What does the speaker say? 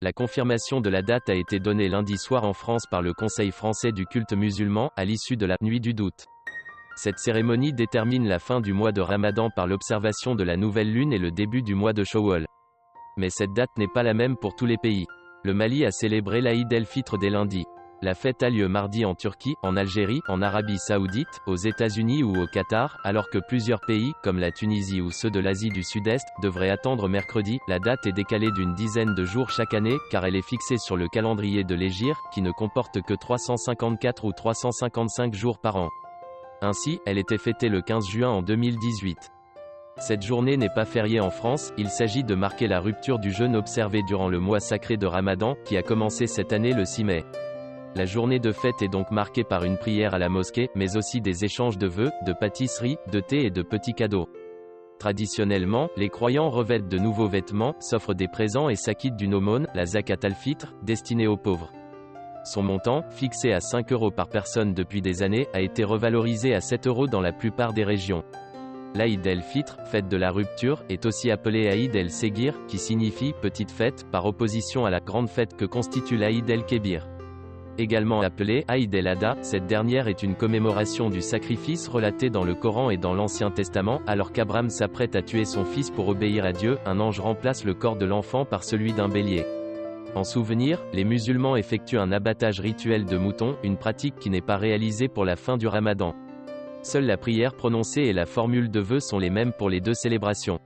La confirmation de la date a été donnée lundi soir en France par le Conseil français du culte musulman, à l'issue de la « Nuit du doute ». Cette cérémonie détermine la fin du mois de Ramadan par l'observation de la nouvelle lune et le début du mois de Shawwal. Mais cette date n'est pas la même pour tous les pays. Le Mali a célébré l'Aïd el-Fitr dès lundi. La fête a lieu mardi en Turquie, en Algérie, en Arabie Saoudite, aux États-Unis ou au Qatar, alors que plusieurs pays, comme la Tunisie ou ceux de l'Asie du Sud-Est, devraient attendre mercredi. La date est décalée d'une dizaine de jours chaque année, car elle est fixée sur le calendrier de l'Hégire, qui ne comporte que 354 ou 355 jours par an. Ainsi, elle était fêtée le 15 juin en 2018. Cette journée n'est pas fériée en France, il s'agit de marquer la rupture du jeûne observé durant le mois sacré de Ramadan, qui a commencé cette année le 6 mai. La journée de fête est donc marquée par une prière à la mosquée, mais aussi des échanges de vœux, de pâtisseries, de thé et de petits cadeaux. Traditionnellement, les croyants revêtent de nouveaux vêtements, s'offrent des présents et s'acquittent d'une aumône, la zakat al-fitr, destinée aux pauvres. Son montant, fixé à 5 € par personne depuis des années, a été revalorisé à 7 € dans la plupart des régions. L'Aïd el-Fitr, fête de la rupture, est aussi appelée Aïd el-Séguir, qui signifie « petite fête », par opposition à la grande fête que constitue l'Aïd el-Kébir. Également appelée Aïd el-Adha, cette dernière est une commémoration du sacrifice relaté dans le Coran et dans l'Ancien Testament. Alors qu'Abraham s'apprête à tuer son fils pour obéir à Dieu, un ange remplace le corps de l'enfant par celui d'un bélier. En souvenir, les musulmans effectuent un abattage rituel de moutons, une pratique qui n'est pas réalisée pour la fin du Ramadan. Seule la prière prononcée et la formule de vœux sont les mêmes pour les deux célébrations.